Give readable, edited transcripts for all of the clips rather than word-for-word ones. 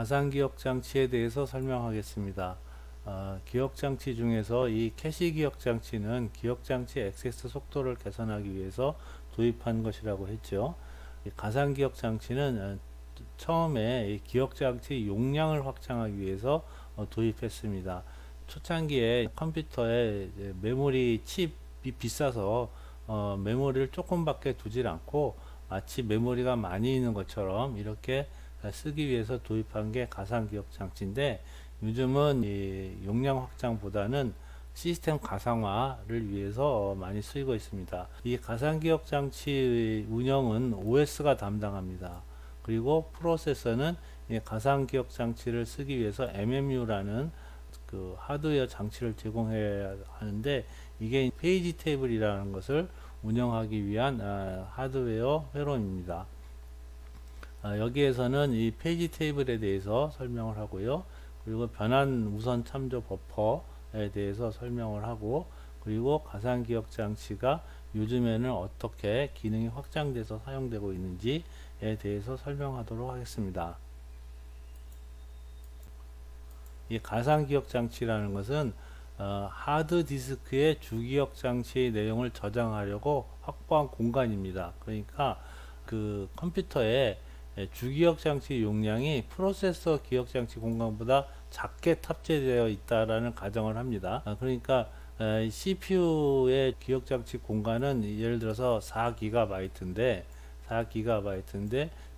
가상기억장치에 대해서 설명하겠습니다. 기억장치 중에서 이 캐시 기억장치는 기억장치 액세스 속도를 개선하기 위해서 도입한 것이라고 했죠. 이 가상기억장치는 처음에 이 기억장치 용량을 확장하기 위해서 도입했습니다. 초창기에 컴퓨터에 메모리 칩이 비싸서 메모리를 조금밖에 두질 않고 마치 메모리가 많이 있는 것처럼 이렇게 쓰기 위해서 도입한 게 가상기억 장치인데, 요즘은 이 용량 확장보다는 시스템 가상화를 위해서 많이 쓰이고 있습니다. 이 가상기억 장치 운영은 OS가 담당합니다. 그리고 프로세서는 이 가상기억 장치를 쓰기 위해서 MMU라는 그 하드웨어 장치를 제공해야 하는데, 이게 페이지 테이블이라는 것을 운영하기 위한 하드웨어 회로입니다. 여기에서는 이 페이지 테이블에 대해서 설명을 하고요. 그리고 변환 우선 참조 버퍼에 대해서 설명을 하고, 그리고 가상기억 장치가 요즘에는 어떻게 기능이 확장돼서 사용되고 있는지에 대해서 설명하도록 하겠습니다. 이 가상기억 장치라는 것은 하드디스크의 주기억 장치의 내용을 저장하려고 확보한 공간입니다. 그러니까 그 컴퓨터에 주기억 장치 용량이 프로세서 기억 장치 공간보다 작게 탑재되어 있다라는 가정을 합니다. 그러니까 CPU의 기억 장치 공간은 예를 들어서 4GB인데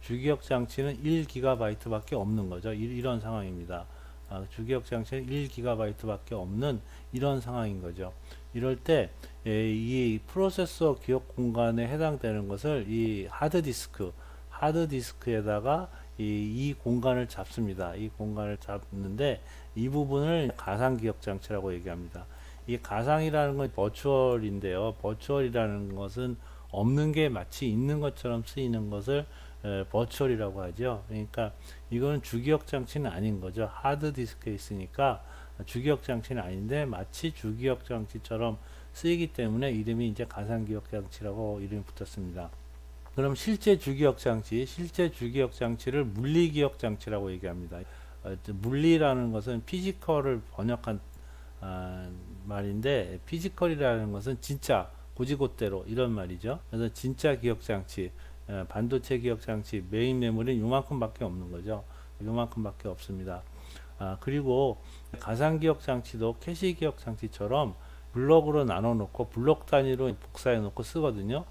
주기억 장치는 1GB 밖에 없는 거죠. 이런 상황입니다. 주기억 장치는 1GB 밖에 없는 이런 상황인 거죠. 이럴 때 이 프로세서 기억 공간에 해당되는 것을 이 하드디스크에다가 이 공간을 잡습니다. 이 공간을 잡는데, 이 부분을 가상기억 장치라고 얘기합니다. 이 가상이라는 건 버추얼인데요. 버추얼이라는 것은 없는 게 마치 있는 것처럼 쓰이는 것을 버추얼이라고 하죠. 그러니까 이거는 주기억 장치는 아닌 거죠. 하드디스크에 있으니까 주기억 장치는 아닌데 마치 주기억 장치처럼 쓰이기 때문에 이름이 이제 가상기억 장치라고 이름이 붙었습니다. 그럼 실제 주기억 장치를 물리기억 장치라고 얘기합니다. 물리라는 것은 피지컬을 번역한 말인데, 피지컬이라는 것은 진짜 고지고대로 이런 말이죠. 그래서 진짜 기억 장치, 반도체 기억 장치 메인 메모리는 요만큼밖에 없는 거죠. 요만큼밖에 없습니다. 그리고 가상 기억 장치도 캐시 기억 장치처럼 블록으로 나눠 놓고 블록 단위로 복사해 놓고 쓰거든요.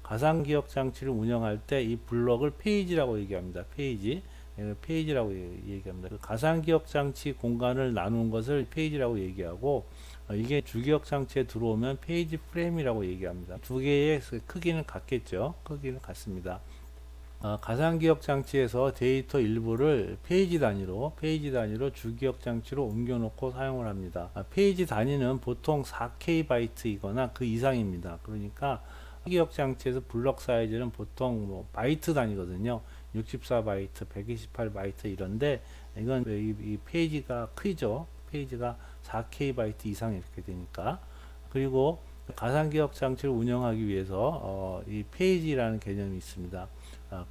가상 기억 장치를 운영할 때 이 블록을 페이지라고 얘기합니다. 페이지라고 얘기합니다. 그 가상 기억 장치 공간을 나눈 것을 페이지라고 얘기하고, 이게 주기억 장치에 들어오면 페이지 프레임이라고 얘기합니다. 두 개의 크기는 같겠죠. 크기는 같습니다. 가상기억 장치에서 데이터 일부를 페이지 단위로 주기억 장치로 옮겨놓고 사용을 합니다. 페이지 단위는 보통 4KB 이거나 그 이상입니다. 그러니까 기억 장치에서 블록 사이즈는 보통 뭐 바이트 단위거든요. 64바이트, 128바이트 이런데, 이건 이 페이지가 크죠. 페이지가 4KB 이상 이렇게 되니까. 그리고 가상기억 장치를 운영하기 위해서 이 페이지라는 개념이 있습니다.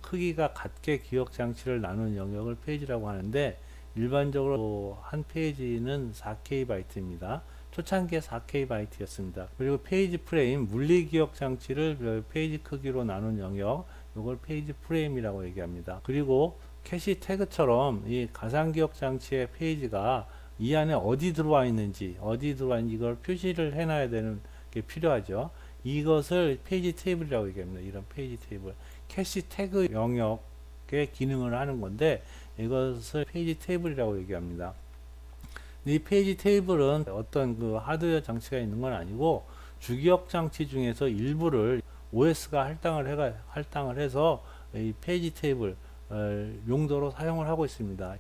크기가 같게 기억 장치를 나눈 영역을 페이지라고 하는데, 일반적으로 한 페이지는 4KB입니다. 초창기에 4KB였습니다. 그리고 페이지 프레임, 물리 기억 장치를 페이지 크기로 나눈 영역, 이걸 페이지 프레임이라고 얘기합니다. 그리고 캐시 태그처럼 이 가상 기억 장치의 페이지가 이 안에 어디 들어와 있는지 이걸 표시를 해놔야 되는 게 필요하죠. 이것을 페이지 테이블이라고 얘기합니다. 이런 페이지 테이블, 캐시 태그 영역의 기능을 하는 건데, 이것을 페이지 테이블이라고 얘기합니다. 이 페이지 테이블은 어떤 그 하드웨어 장치가 있는 건 아니고, 주기억 장치 중에서 일부를 OS가 할당을 해서 이 페이지 테이블 용도로 사용을 하고 있습니다.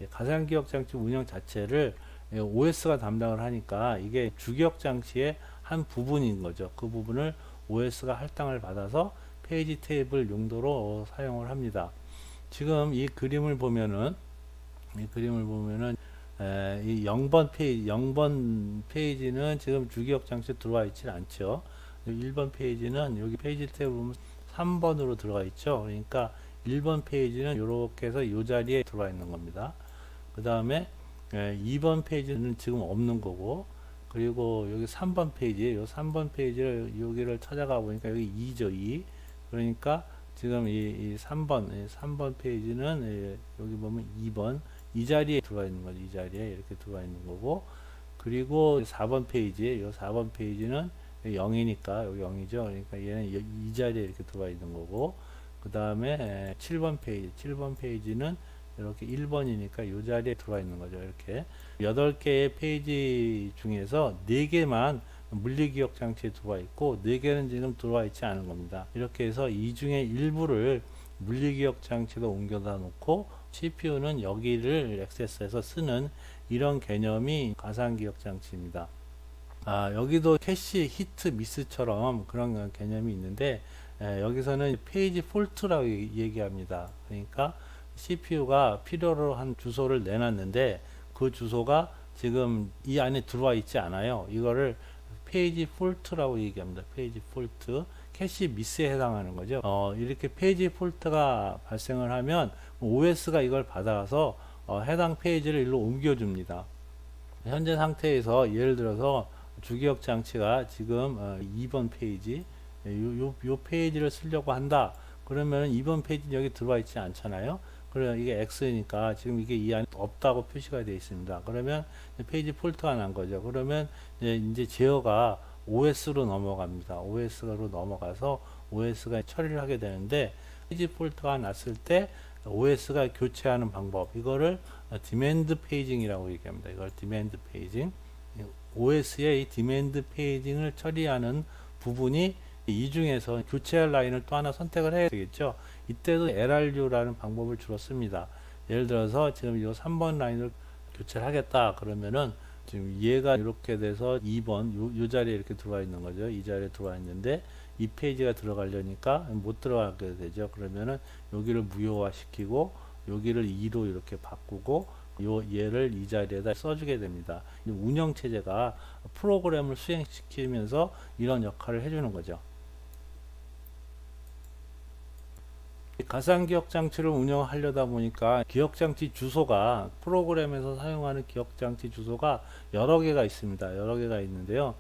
가상 기억 장치 운영 자체를 OS가 담당을 하니까 이게 주기억 장치의 한 부분인 거죠. 그 부분을 OS가 할당을 받아서 페이지 테이블 용도로 사용을 합니다. 지금 이 그림을 보면은 이 0번 페이지는 지금 주기억 장치에 들어와 있지 않죠. 1번 페이지는 여기 페이지 테이블 보면 3번으로 들어가 있죠. 그러니까 1번 페이지는 이렇게 해서 이 자리에 들어와 있는 겁니다. 그 다음에 2번 페이지는 지금 없는 거고, 그리고 여기 3번 페이지, 요 3번 페이지를 여기를 찾아가 보니까 여기 2죠, 2. 그러니까 지금 이 3번 페이지는 여기 보면 2번 이 자리에 들어와 있는 거죠. 이 자리에 이렇게 들어와 있는 거고, 그리고 4번 페이지, 요 4번 페이지는 0이니까 여기 0이죠. 그러니까 얘는 이 자리에 이렇게 들어와 있는 거고, 그 다음에 7번 페이지, 7번 페이지는 이렇게 1번이니까 이 자리에 들어와 있는 거죠. 이렇게 8개의 페이지 중에서 4개만 물리기억 장치에 들어와 있고 4개는 지금 들어와 있지 않은 겁니다. 이렇게 해서 이 중에 일부를 물리기억 장치로 옮겨다 놓고 CPU는 여기를 액세스해서 쓰는 이런 개념이 가상기억 장치입니다. 여기도 캐시 히트 미스처럼 그런 개념이 있는데, 여기서는 페이지 폴트라고 얘기합니다. 그러니까 CPU가 필요로 한 주소를 내놨는데 그 주소가 지금 이 안에 들어와 있지 않아요. 이거를 페이지 폴트라고 얘기합니다. 페이지 폴트, 캐시 미스에 해당하는 거죠. 이렇게 페이지 폴트가 발생을 하면 OS가 이걸 받아서 해당 페이지를 일로 옮겨줍니다. 현재 상태에서 예를 들어서 주기억 장치가 지금 2번 페이지, 요 페이지를 쓰려고 한다. 그러면 2번 페이지 여기 들어와 있지 않잖아요. 그러면 이게 X니까 지금 이게 이 안에 없다고 표시가 되어 있습니다. 그러면 페이지 폴트가 난 거죠. 그러면 이제 제어가 OS로 넘어갑니다. OS로 넘어가서 OS가 처리를 하게 되는데, 페이지 폴트가 났을 때 OS가 교체하는 방법, 이거를 디맨드 페이징이라고 얘기합니다. 이걸 디맨드 페이징. OS의 이 디맨드 페이징을 처리하는 부분이 이 중에서 교체할 라인을 또 하나 선택을 해야 되겠죠. 이때도 LRU라는 방법을 주로 씁니다. 예를 들어서 지금 이 3번 라인을 교체를 하겠다 그러면은 지금 얘가 이렇게 돼서 2번 요 자리에 이렇게 들어와 있는 거죠. 이 자리에 들어와 있는데 이 페이지가 들어가려니까 못 들어가게 되죠. 그러면은 여기를 무효화 시키고 여기를 2로 이렇게 바꾸고 얘를 이 자리에다 써주게 됩니다. 운영 체제가 프로그램을 수행시키면서 이런 역할을 해주는 거죠. 가상기억 장치를 운영하려다 보니까 기억장치 주소가, 프로그램에서 사용하는 기억장치 주소가 여러 개가 있습니다. 여러 개가 있는데요.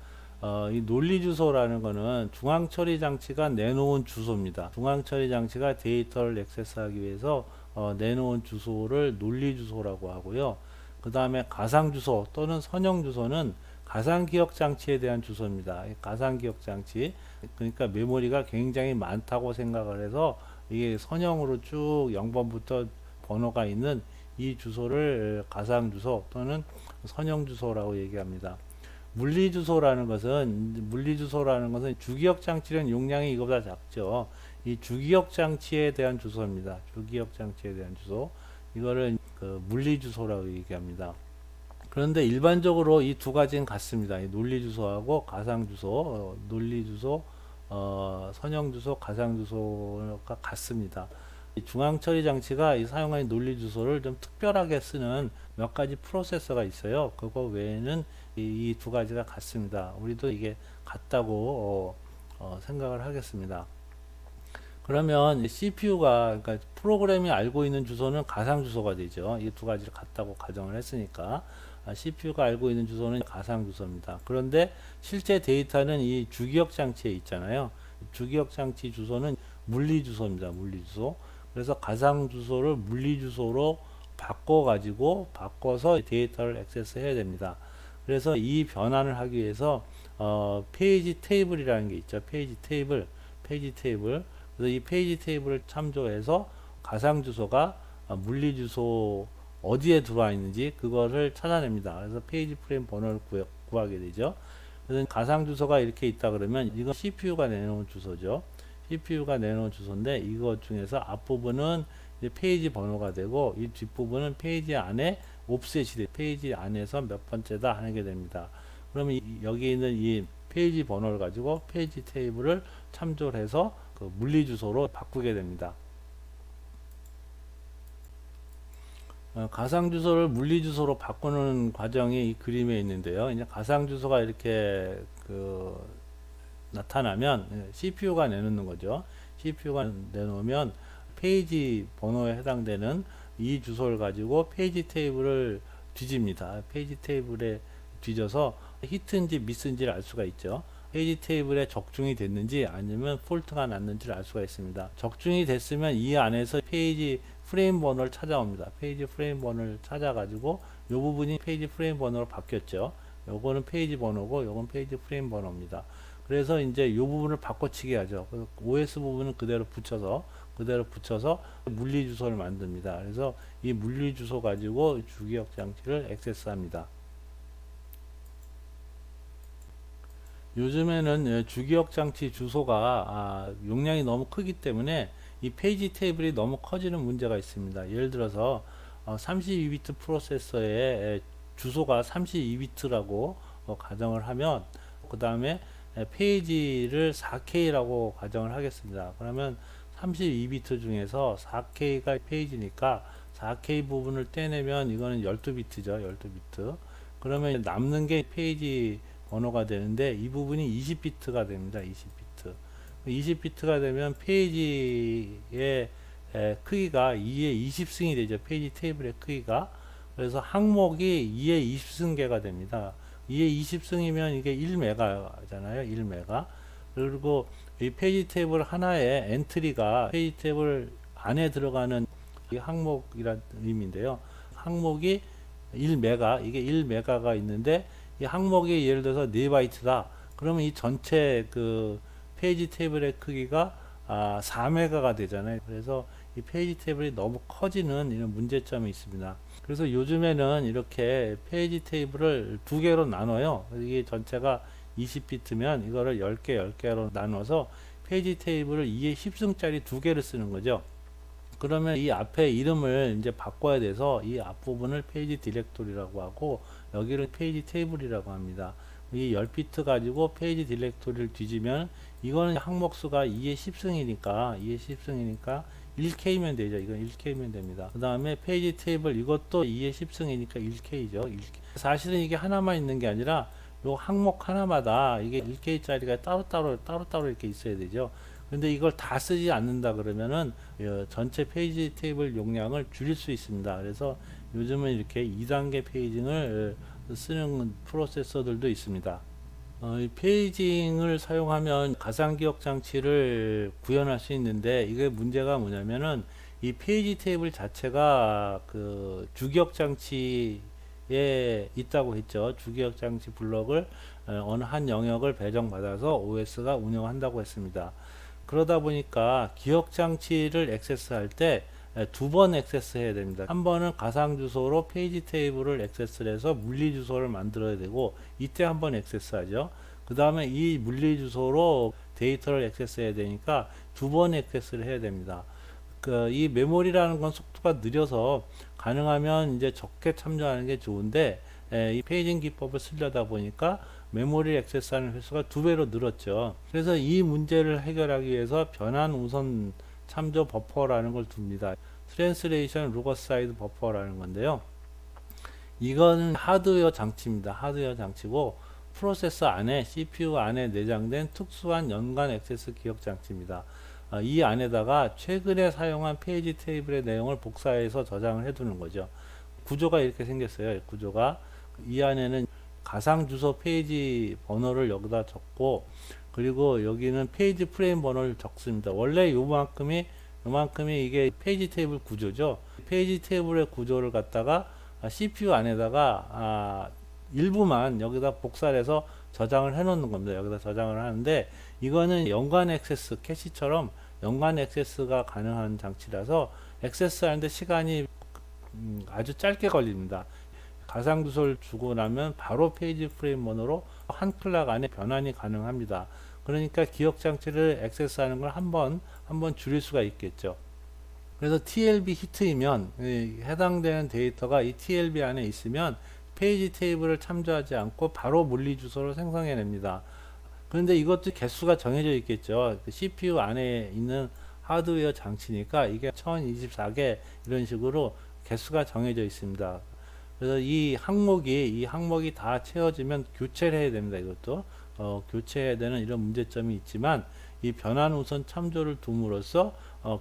이 논리 주소라는 거는 중앙 처리 장치가 내놓은 주소입니다. 중앙 처리 장치가 데이터를 액세스하기 위해서 내놓은 주소를 논리 주소라고 하고요. 그 다음에 가상 주소 또는 선형 주소는 가상 기억 장치에 대한 주소입니다. 가상 기억 장치, 그러니까 메모리가 굉장히 많다고 생각을 해서 이게 선형으로 쭉 0번부터 번호가 있는 이 주소를 가상 주소 또는 선형 주소라고 얘기합니다. 물리 주소라는 것은 주기억 장치는 용량이 이거보다 작죠. 이 주기억 장치에 대한 주소입니다. 주기억 장치에 대한 주소, 이거를 그 물리 주소라고 얘기합니다. 그런데 일반적으로 이 두 가지는 같습니다. 이 논리 주소하고 가상 주소, 논리 주소, 선형 주소, 가상 주소가 같습니다. 이 중앙 처리 장치가 이 사용하는 논리 주소를 좀 특별하게 쓰는 몇 가지 프로세서가 있어요. 그거 외에는 이 두 가지가 같습니다. 우리도 이게 같다고 생각을 하겠습니다. 그러면 CPU가, 그러니까 프로그램이 알고 있는 주소는 가상 주소가 되죠. 이 두 가지를 같다고 가정을 했으니까 CPU가 알고 있는 주소는 가상 주소입니다. 그런데 실제 데이터는 이 주기억 장치에 있잖아요. 주기억 장치 주소는 물리 주소입니다. 물리 주소. 그래서 가상 주소를 물리 주소로 바꿔서 데이터를 액세스해야 됩니다. 그래서 이 변환을 하기 위해서 페이지 테이블이라는 게 있죠. 페이지 테이블. 그래서 이 페이지 테이블을 참조해서 가상 주소가 물리 주소 어디에 들어와 있는지 그거를 찾아냅니다. 그래서 페이지 프레임 번호를 구하게 되죠. 그래서 가상 주소가 이렇게 있다 그러면 이건 CPU가 내놓은 주소죠. CPU가 내놓은 주소인데 이것 중에서 앞부분은 이제 페이지 번호가 되고 이 뒷부분은 페이지 안에 옵셋이 돼, 페이지 안에서 몇 번째다 하게 됩니다. 그러면 여기 있는 이 페이지 번호를 가지고 페이지 테이블을 참조를 해서 그 물리 주소로 바꾸게 됩니다. 가상 주소를 물리 주소로 바꾸는 과정이 이 그림에 있는데요. 이제 가상 주소가 이렇게 나타나면 CPU가 내놓는 거죠. CPU가 내놓으면 페이지 번호에 해당되는 이 주소를 가지고 페이지 테이블을 뒤집니다. 페이지 테이블에 뒤져서 히트인지 미스인지를 알 수가 있죠. 페이지 테이블에 적중이 됐는지 아니면 폴트가 났는지를 알 수가 있습니다. 적중이 됐으면 이 안에서 페이지 프레임 번호를 찾아옵니다. 페이지 프레임 번호를 찾아가지고 이 부분이 페이지 프레임 번호로 바뀌었죠. 요거는 페이지 번호고 요건 페이지 프레임 번호입니다. 그래서 이제 이 부분을 바꿔치기 하죠. OS 부분은 그대로 붙여서 물리 주소를 만듭니다. 그래서 이 물리 주소 가지고 주기억 장치를 액세스합니다. 요즘에는 주기억 장치 주소가 용량이 너무 크기 때문에 이 페이지 테이블이 너무 커지는 문제가 있습니다. 예를 들어서 32비트 프로세서의 주소가 32비트라고 가정을 하면 그 다음에 페이지를 4K라고 가정을 하겠습니다. 그러면 32비트 중에서 4K가 페이지니까 4K 부분을 떼내면 이거는 12비트죠. 12비트. 그러면 남는 게 페이지 번호가 되는데 이 부분이 20비트가 됩니다. 20비트. 20비트가 되면 페이지의 크기가 2의 20승이 되죠. 페이지 테이블의 크기가. 그래서 항목이 2의 20승계가 됩니다. 2의 20승이면 이게 1메가잖아요. 1메가. 그리고 이 페이지 테이블 하나의 엔트리가 페이지 테이블 안에 들어가는 이 항목이라는 의미인데요. 항목이 1메가, 이게 1메가가 있는데 이 항목이 예를 들어서 4바이트다. 그러면 이 전체 그 페이지 테이블의 크기가 4메가가 되잖아요. 그래서 이 페이지 테이블이 너무 커지는 이런 문제점이 있습니다. 그래서 요즘에는 이렇게 페이지 테이블을 두 개로 나눠요. 이게 전체가 20비트면 이거를 10개로 나눠서 페이지 테이블을 2의 10승짜리 두 개를 쓰는 거죠. 그러면 이 앞에 이름을 이제 바꿔야 돼서 이 앞부분을 페이지 디렉토리라고 하고 여기를 페이지 테이블이라고 합니다. 이 10비트 가지고 페이지 디렉토리를 뒤지면 이거는 항목수가 2의 10승이니까 1K면 되죠. 이건 1K면 됩니다. 그 다음에 페이지 테이블 이것도 2의 10승이니까 1K죠. 1K. 사실은 이게 하나만 있는 게 아니라 요 항목 하나마다 이게 1K짜리가 따로따로 이렇게 있어야 되죠. 근데 이걸 다 쓰지 않는다 그러면은 전체 페이지 테이블 용량을 줄일 수 있습니다. 그래서 요즘은 이렇게 2단계 페이징을 쓰는 프로세서들도 있습니다. 이 페이징을 사용하면 가상기억 장치를 구현할 수 있는데 이게 문제가 뭐냐면은 이 페이지 테이블 자체가 그 주기억 장치에 있다고 했죠. 주기억 장치 블럭을 어느 한 영역을 배정받아서 OS가 운영한다고 했습니다. 그러다 보니까 기억 장치를 액세스할 때 두 번 액세스 해야 됩니다. 한 번은 가상 주소로 페이지 테이블을 액세스를 해서 물리 주소를 만들어야 되고 이때 한 번 액세스 하죠. 그 다음에 이 물리 주소로 데이터를 액세스 해야 되니까 두 번 액세스를 해야 됩니다. 이 메모리라는 건 속도가 느려서 가능하면 이제 적게 참조하는 게 좋은데 이 페이징 기법을 쓰려다 보니까 메모리 액세스하는 횟수가 2배로 늘었죠. 그래서 이 문제를 해결하기 위해서 변환 우선 참조 버퍼라는 걸 둡니다. 트랜스레이션 로거 사이드 버퍼라는 건데요. 이거는 하드웨어 장치입니다. 하드웨어 장치고 프로세서 안에 CPU 안에 내장된 특수한 연관 액세스 기억 장치입니다. 이 안에다가 최근에 사용한 페이지 테이블의 내용을 복사해서 저장을 해두는 거죠. 구조가 이렇게 생겼어요. 구조가 이 안에는 가상 주소 페이지 번호를 여기다 적고 그리고 여기는 페이지 프레임 번호를 적습니다. 원래 요만큼이 이게 페이지 테이블 구조죠. 페이지 테이블의 구조를 갖다가 CPU 안에다가 일부만 여기다 복사를 해서 저장을 해 놓는 겁니다. 여기다 저장을 하는데 이거는 연관 액세스 캐시처럼 연관 액세스가 가능한 장치라서 액세스 하는데 시간이 아주 짧게 걸립니다. 가상 주소를 주고 나면 바로 페이지 프레임 번호로 한 클락 안에 변환이 가능합니다. 그러니까 기억 장치를 액세스하는 걸 한 번 줄일 수가 있겠죠. 그래서 TLB 히트이면 해당되는 데이터가 이 TLB 안에 있으면 페이지 테이블을 참조하지 않고 바로 물리 주소를 생성해냅니다. 그런데 이것도 개수가 정해져 있겠죠. CPU 안에 있는 하드웨어 장치니까 이게 1024개 이런 식으로 개수가 정해져 있습니다. 그래서 이 항목이 다 채워지면 교체를 해야 됩니다. 이것도 교체해야 되는 이런 문제점이 있지만 이 변환 우선 참조를 둠으로써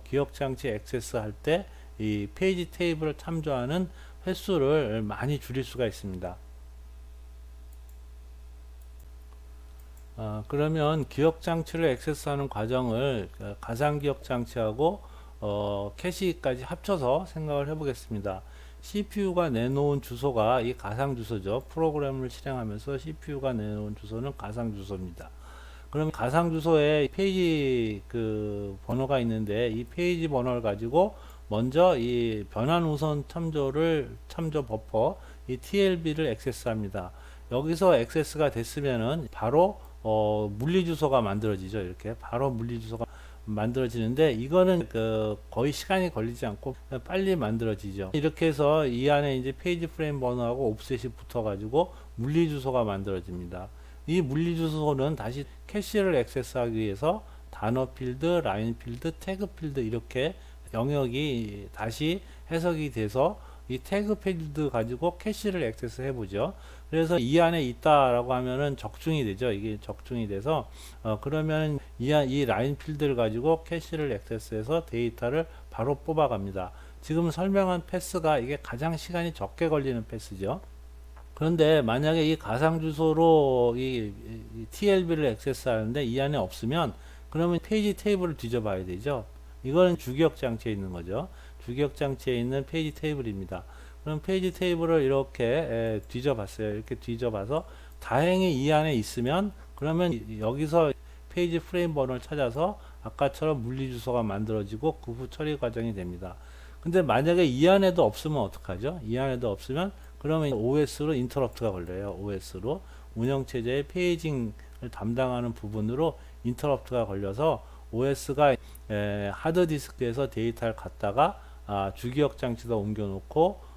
기억 장치 액세스 할 때 이 페이지 테이블을 참조하는 횟수를 많이 줄일 수가 있습니다. 그러면 기억장치를 액세스하는 과정을 가상기억장치하고 캐시까지 합쳐서 생각을 해보겠습니다. CPU가 내놓은 주소가 이 가상 주소죠. 프로그램을 실행하면서 CPU가 내놓은 주소는 가상 주소입니다. 그럼 가상 주소에 페이지 번호가 있는데 이 페이지 번호를 가지고 먼저 이 변환 우선 참조 버퍼 이 TLB를 액세스합니다. 여기서 액세스가 됐으면은 바로 물리 주소가 만들어지죠. 이렇게 바로 물리 주소가 만들어지는데 이거는 거의 시간이 걸리지 않고 빨리 만들어지죠. 이렇게 해서 이 안에 이제 페이지 프레임 번호하고 옵셋이 붙어 가지고 물리 주소가 만들어집니다. 이 물리 주소는 다시 캐시를 액세스하기 위해서 단어 필드, 라인 필드, 태그 필드 이렇게 영역이 다시 해석이 돼서 이 태그 필드 가지고 캐시를 액세스 해보죠. 그래서 이 안에 있다라고 하면은 적중이 되죠. 이게 적중이 돼서 그러면 이 라인 필드를 가지고 캐시를 액세스해서 데이터를 바로 뽑아갑니다. 지금 설명한 패스가 이게 가장 시간이 적게 걸리는 패스죠. 그런데 만약에 이 가상 주소로 이 TLB를 액세스하는데 이 안에 없으면 그러면 페이지 테이블을 뒤져봐야 되죠. 이거는 주기억 장치에 있는 거죠. 주기억 장치에 있는 페이지 테이블입니다. 그럼 페이지 테이블을 이렇게 뒤져봤어요. 이렇게 뒤져봐서 다행히 이 안에 있으면 그러면 여기서 페이지 프레임 번호를 찾아서 아까처럼 물리 주소가 만들어지고 그 후 처리 과정이 됩니다. 근데 만약에 이 안에도 없으면 어떡하죠? 이 안에도 없으면 그러면 OS로 인터럽트가 걸려요. OS로 운영체제의 페이징을 담당하는 부분으로 인터럽트가 걸려서 OS가 하드디스크에서 데이터를 갖다가 주기억 장치도 옮겨놓고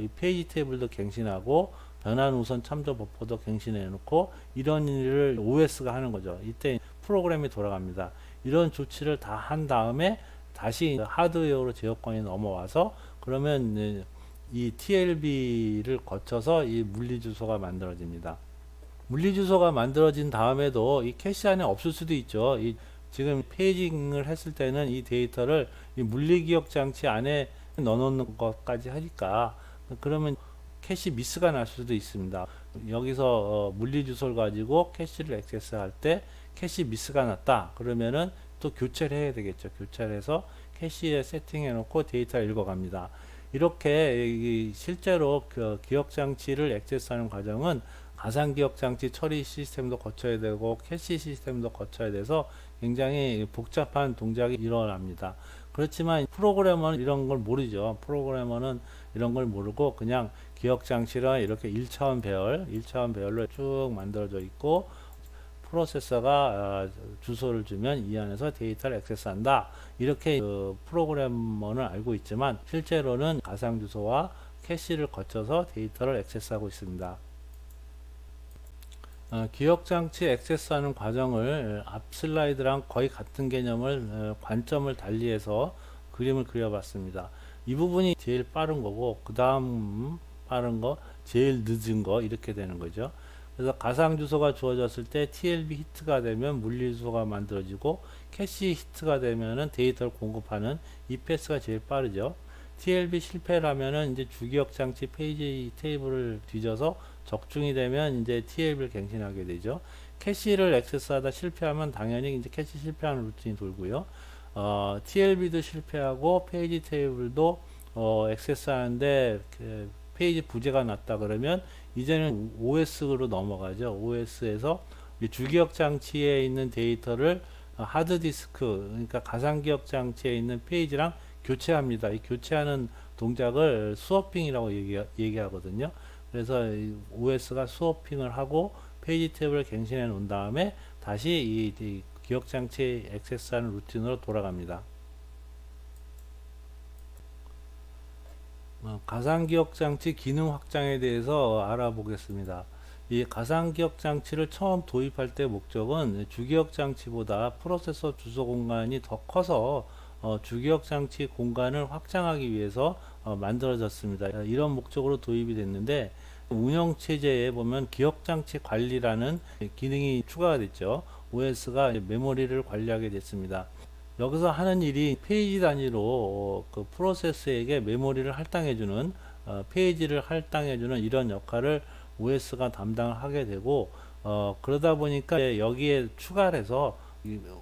이 페이지 테이블도 갱신하고 변환 우선 참조 버퍼도 갱신해 놓고 이런 일을 OS가 하는 거죠. 이때 프로그램이 돌아갑니다. 이런 조치를 다 한 다음에 다시 하드웨어로 제어권이 넘어와서 그러면 이 TLB를 거쳐서 이 물리 주소가 만들어집니다. 물리 주소가 만들어진 다음에도 이 캐시 안에 없을 수도 있죠. 지금 페이징을 했을 때는 이 데이터를 이 물리 기억 장치 안에 넣어놓는 것까지 하니까 그러면 캐시 미스가 날 수도 있습니다. 여기서 물리 주소를 가지고 캐시를 액세스할 때 캐시 미스가 났다. 그러면은 또 교체를 해야 되겠죠. 교체를 해서 캐시에 세팅해 놓고 데이터를 읽어갑니다. 이렇게 실제로 기억 장치를 액세스하는 과정은 가상 기억 장치 처리 시스템도 거쳐야 되고 캐시 시스템도 거쳐야 돼서 굉장히 복잡한 동작이 일어납니다. 그렇지만 프로그래머는 이런 걸 모르죠. 프로그래머는 이런 걸 모르고 그냥 기억 장치를 이렇게 1차원 배열로 쭉 만들어져 있고 프로세서가 주소를 주면 이 안에서 데이터를 액세스한다. 이렇게 프로그래머는 알고 있지만 실제로는 가상 주소와 캐시를 거쳐서 데이터를 액세스하고 있습니다. 기억장치 액세스하는 과정을 앞 슬라이드랑 거의 같은 개념을 관점을 달리해서 그림을 그려봤습니다. 이 부분이 제일 빠른 거고 그 다음 빠른 거 제일 늦은 거 이렇게 되는 거죠. 그래서 가상 주소가 주어졌을 때 TLB 히트가 되면 물리 주소가 만들어지고 캐시 히트가 되면은 데이터를 공급하는 이 패스가 제일 빠르죠. TLB 실패라면은 이제 주기억 장치 페이지 테이블을 뒤져서 적중이 되면 이제 TLB를 갱신하게 되죠. 캐시를 액세스하다 실패하면 당연히 이제 캐시 실패하는 루틴이 돌고요. TLB도 실패하고 페이지 테이블도 액세스하는데 페이지 부재가 났다 그러면 이제는 OS로 넘어가죠. OS에서 주기억 장치에 있는 데이터를 하드디스크, 그러니까 가상기억 장치에 있는 페이지랑 교체합니다. 이 교체하는 동작을 스워핑이라고 얘기하거든요. 그래서 OS가 스워핑을 하고 페이지 탭을 갱신해 놓은 다음에 다시 이 기억 장치 액세스하는 루틴으로 돌아갑니다. 가상기억 장치 기능 확장에 대해서 알아보겠습니다. 이 가상기억 장치를 처음 도입할 때 목적은 주기억 장치보다 프로세서 주소 공간이 더 커서 주기억 장치 공간을 확장하기 위해서 만들어졌습니다. 이런 목적으로 도입이 됐는데 운영 체제에 보면 기억 장치 관리라는 기능이 추가가 됐죠. OS가 메모리를 관리하게 됐습니다. 여기서 하는 일이 페이지 단위로 그 프로세스에게 메모리를 할당해주는 페이지를 할당해주는 이런 역할을 OS가 담당을 하게 되고 그러다 보니까 여기에 추가를 해서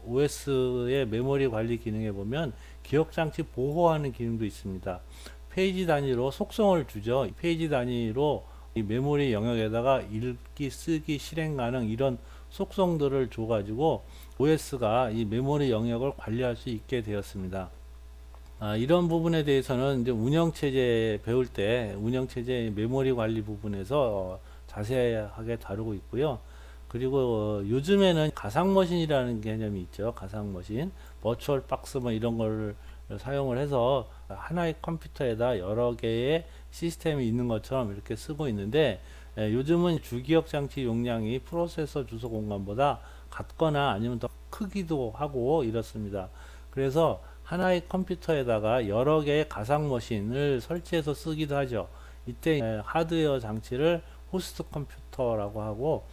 OS의 메모리 관리 기능에 보면 기억장치 보호하는 기능도 있습니다. 페이지 단위로 속성을 주죠. 페이지 단위로 이 메모리 영역에다가 읽기, 쓰기, 실행 가능 이런 속성들을 줘가지고 OS가 이 메모리 영역을 관리할 수 있게 되었습니다. 이런 부분에 대해서는 이제 운영체제 배울 때 운영체제 메모리 관리 부분에서 자세하게 다루고 있고요. 그리고 요즘에는 가상머신이라는 개념이 있죠. 가상머신, 버추얼 박스 뭐 이런 걸 사용을 해서 하나의 컴퓨터에다 여러 개의 시스템이 있는 것처럼 이렇게 쓰고 있는데 요즘은 주기억 장치 용량이 프로세서 주소 공간보다 같거나 아니면 더 크기도 하고 이렇습니다. 그래서 하나의 컴퓨터에다가 여러 개의 가상머신을 설치해서 쓰기도 하죠. 이때 하드웨어 장치를 호스트 컴퓨터라고 하고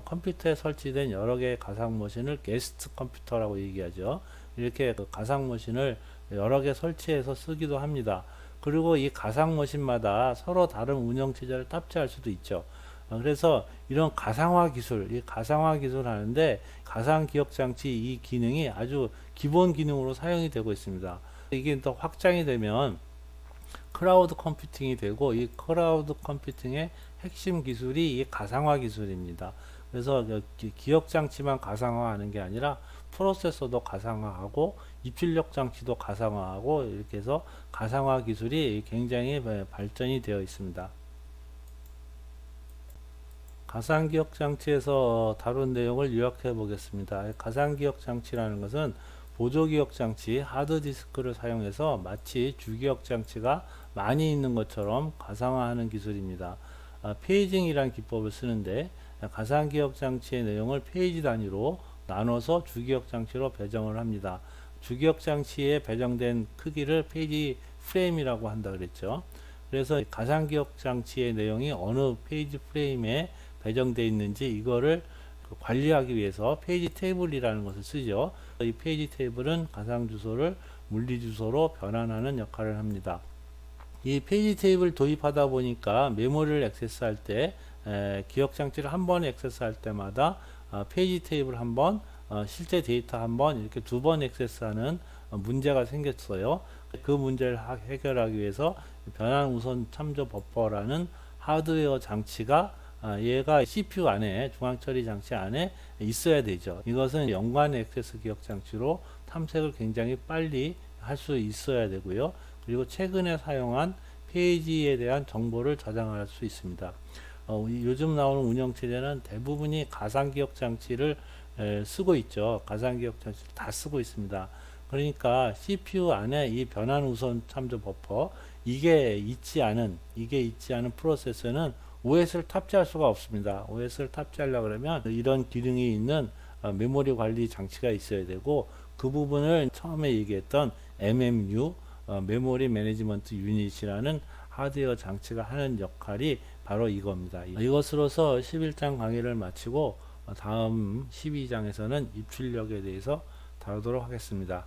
컴퓨터에 설치된 여러 개의 가상머신을 게스트 컴퓨터라고 얘기하죠. 이렇게 그 가상머신을 여러 개 설치해서 쓰기도 합니다. 그리고 이 가상머신마다 서로 다른 운영체제를 탑재할 수도 있죠. 그래서 이런 가상화 기술, 이 가상화 기술 하는데 가상기억장치 이 기능이 아주 기본 기능으로 사용이 되고 있습니다. 이게 더 확장이 되면 클라우드 컴퓨팅이 되고 이 클라우드 컴퓨팅의 핵심 기술이 이 가상화 기술입니다. 그래서 기억장치만 가상화하는 게 아니라 프로세서도 가상화하고 입출력 장치도 가상화하고 이렇게 해서 가상화 기술이 굉장히 발전이 되어 있습니다. 가상기억 장치에서 다룬 내용을 요약해 보겠습니다. 가상기억 장치라는 것은 보조기억 장치, 하드디스크를 사용해서 마치 주기억 장치가 많이 있는 것처럼 가상화하는 기술입니다. 페이징이라는 기법을 쓰는데 가상기억 장치의 내용을 페이지 단위로 나눠서 주기억 장치로 배정을 합니다. 주기억 장치에 배정된 크기를 페이지 프레임이라고 한다 그랬죠. 그래서 가상기억 장치의 내용이 어느 페이지 프레임에 배정되어 있는지 이거를 관리하기 위해서 페이지 테이블이라는 것을 쓰죠. 이 페이지 테이블은 가상 주소를 물리 주소로 변환하는 역할을 합니다. 이 페이지 테이블 도입하다 보니까 메모리를 액세스할 때 기억 장치를 한 번 액세스할 때마다 페이지 테이블 한 번, 실제 데이터 한 번 이렇게 두 번 액세스하는 문제가 생겼어요. 그 문제를 해결하기 위해서 변환 우선 참조 버퍼라는 하드웨어 장치가 얘가 CPU 안에 중앙처리 장치 안에 있어야 되죠. 이것은 연관 액세스 기억 장치로 탐색을 굉장히 빨리 할 수 있어야 되고요. 그리고 최근에 사용한 페이지에 대한 정보를 저장할 수 있습니다. 요즘 나오는 운영체제는 대부분이 가상기억 장치를 쓰고 있죠. 가상기억 장치를 다 쓰고 있습니다. 그러니까 CPU 안에 이 변환 우선 참조 버퍼 이게 있지 않은 프로세서는 OS를 탑재할 수가 없습니다. OS를 탑재하려고 그러면 이런 기능이 있는 메모리 관리 장치가 있어야 되고 그 부분을 처음에 얘기했던 MMU 메모리 매니지먼트 유닛이라는 하드웨어 장치가 하는 역할이 바로 이겁니다. 이것으로서 11장 강의를 마치고 다음 12장에서는 입출력에 대해서 다루도록 하겠습니다.